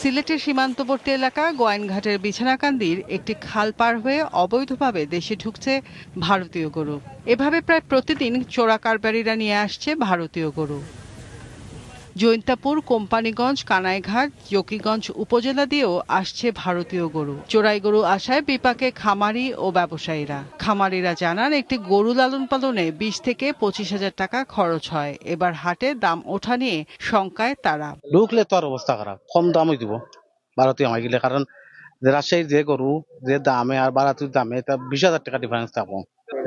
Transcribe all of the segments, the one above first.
সিলেটের সীমান্তবর্তী এলাকা গোয়াইনঘাটের বিছানাকান্দির একটি খাল পার হয়ে অবৈধভাবে দেশে ঢুকছে ভারতীয় গরু। এভাবে প্রায় প্রতিদিন চোরা কারবারিরা নিয়ে আসছে ভারতীয় গরু। জৈন্তাপুর, কোম্পানিগঞ্জ, কানাইঘাট, জকিগঞ্জ উপজেলা দিয়েও আসছে ভারতীয় গরু। চোরাই গরু আসায় বিপাকে খামারি ও ব্যবসায়ীরা। খামারিরা জানান, একটি গরু লালন পালনে 20 থেকে 25,000 টাকা খরচ হয়। এবার হাটে দাম ওঠা নিয়ে শঙ্কায় তারা। ঢুকলে তো আর অবস্থা খারাপ, কম দামই দিব ভারতীয় মাইগিলে, কারণ রাজশাহীর যে গরু যে দামে আর ভারতীয় দামে তা 20,000 টাকা ডিফারেন্স থাকবো।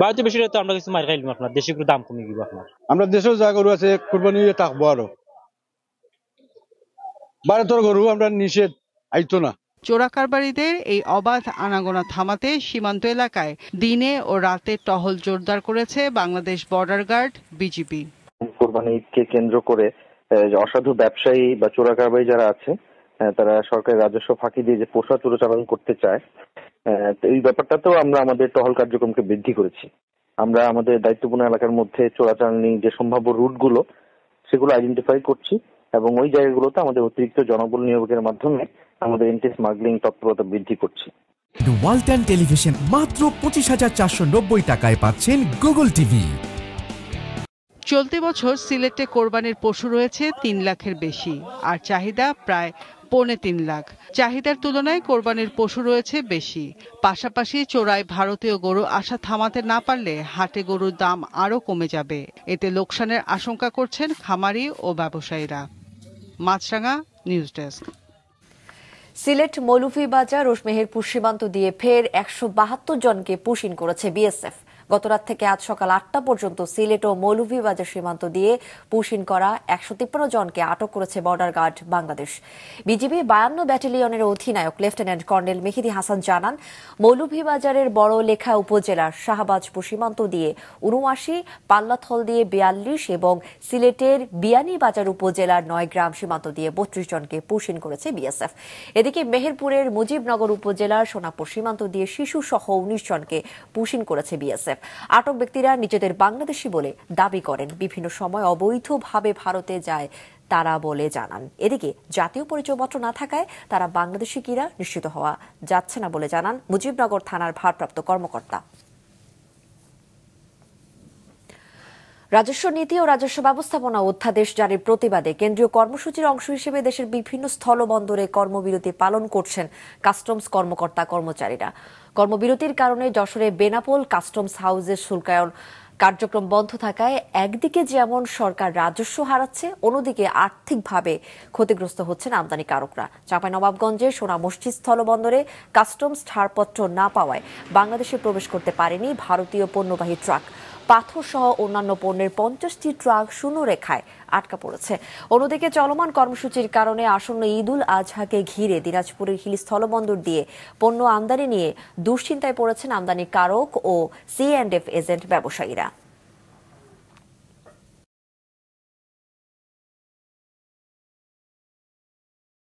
ভারতীয় বেশি তো আমরা কিছু মার খাইলাম, আপনার দেশি গরু দাম কমে গেল। আপনার আমরা দেশেও যা গরু আছে কুরবানি থাকবো, আরো ভারতের গরু আমরা নিষেধ আইতো না। চোরা কারবারিদের এই অবাধ আনাগোনা থামাতে সীমান্ত এলাকায় দিনে ও রাতে টহল জোরদার করেছে বাংলাদেশ বর্ডার গার্ড, বিজিবি। কোরবানি ঈদকে কেন্দ্র করে অসাধু ব্যবসায়ী বা চোরা কারবারি যারা আছে তারা সরকারের রাজস্ব ফাঁকি দিয়ে যে পোষা চোরাচালান করতে চায়, এই ব্যাপারটাতেও আমরা আমাদের টহল কার্যক্রমকে বৃদ্ধি করেছি। আমরা আমাদের দায়িত্বপূর্ণ এলাকার মধ্যে চোরাচালানি যে সম্ভাব্য রুটগুলো সেগুলো আইডেন্টিফাই করছি এবং ওই জায়গাগুলোতে আমাদের অতিরিক্ত জনবল নিয়োগের মাধ্যমে আমাদের এন্টি স্মাগলিং তৎপরতা বৃদ্ধি করছি। ওয়ালটন টেলিভিশন মাত্র 25,490 টাকায় পাচ্ছেন গুগল টিভি। চলতি বছর সিলেটে কোরবানির পশু রয়েছে 3 লাখের বেশি, আর চাহিদা প্রায় 3.25 লাখ। চাহিদার তুলনায় কোরবানির পশু রয়েছে বেশি। পাশাপাশি চোরাই ভারতীয় গরু আসা থামাতে না পারলে হাটে গরুর দাম আরও কমে যাবে। এতে লোকসানের আশঙ্কা করছেন খামারি ও ব্যবসায়ীরা। মাছরাঙা, নিউজ ডেস্ক। সিলেট মৌলভীবাজার ও মেহেরপুর সীমান্ত দিয়ে ফের 172 জনকে পুশিন করেছে বিএসএফ। গতরাত থেকে আজ সকাল 8টা পর্যন্ত সিলেট ও মৌলভীবাজার সীমান্ত দিয়ে পুশিন করা 153 জনকে আটক করেছে বর্ডার গার্ড বাংলাদেশ। বিজিবি 52 ব্যাটালিয়নের অধিনায়ক লেফটেন্যান্ট কর্নেল মেহেদী হাসান জানান, মৌলভীবাজারের বড় লেখা উপজেলার শাহবাজপুর সীমান্ত দিয়ে 79, পাল্লাথল দিয়ে 42 এবং সিলেটের বিয়ানীবাজার উপজেলার 9 গ্রাম সীমান্ত দিয়ে 32 জনকে পুশিন করেছে বিএসএফ। এদিকে মেহেরপুরের মুজিবনগর উপজেলার সোনাপুর সীমান্ত দিয়ে শিশু সহ 19 জনকে পুশিন করেছে বিএসএফ। আটক ব্যক্তিরা নিজেদের বাংলাদেশি বলে দাবি করেন, বিভিন্ন সময় অবৈধভাবে ভারতে যায় তারা বলে জানান। এদিকে জাতীয় পরিচয়পত্র না থাকায় তারা বাংলাদেশি কিনা নিশ্চিত হওয়া যাচ্ছে না বলে জানান মুজিবনগর থানার ভারপ্রাপ্ত কর্মকর্তা। রাজস্ব নীতি ও রাজস্ব ব্যবস্থাপনা অধ্যাদেশ জারির প্রতিবাদে কেন্দ্রীয় কর্মসূচির অংশ হিসেবে দেশের বিভিন্ন স্থলবন্দরে কর্মবিরতি পালন করছেন কাস্টমস কর্মকর্তা কর্মচারীরা। কর্মবিরতির কারণে যশোরে বেনাপোল কাস্টমস হাউসের শুল্কায়ন কার্যক্রম বন্ধ থাকায় একদিকে যেমন সরকার রাজস্ব হারাচ্ছে, অন্যদিকে আর্থিকভাবে ক্ষতিগ্রস্ত হচ্ছেন আমদানিকারকরা। চাঁপাইনবাবগঞ্জে সোনা মসজিদ স্থলবন্দরে কাস্টমস ছাড়পত্র না পাওয়ায় বাংলাদেশে প্রবেশ করতে পারেনি ভারতীয় পণ্যবাহী ট্রাক। পাথর সহ অন্যান্য পণ্যের 50টি ট্রাক শূন্যরেখায় আটকা পড়েছে। অন্যদিকে চলমান কর্মসূচির কারণে আসন্ন ঈদ উল আজহাকে ঘিরে দিনাজপুরের হিলি স্থলবন্দর দিয়ে পণ্য আমদানি নিয়ে দুশ্চিন্তায় পড়েছেন আমদানিকারক ও C&F এজেন্ট ব্যবসায়ীরা।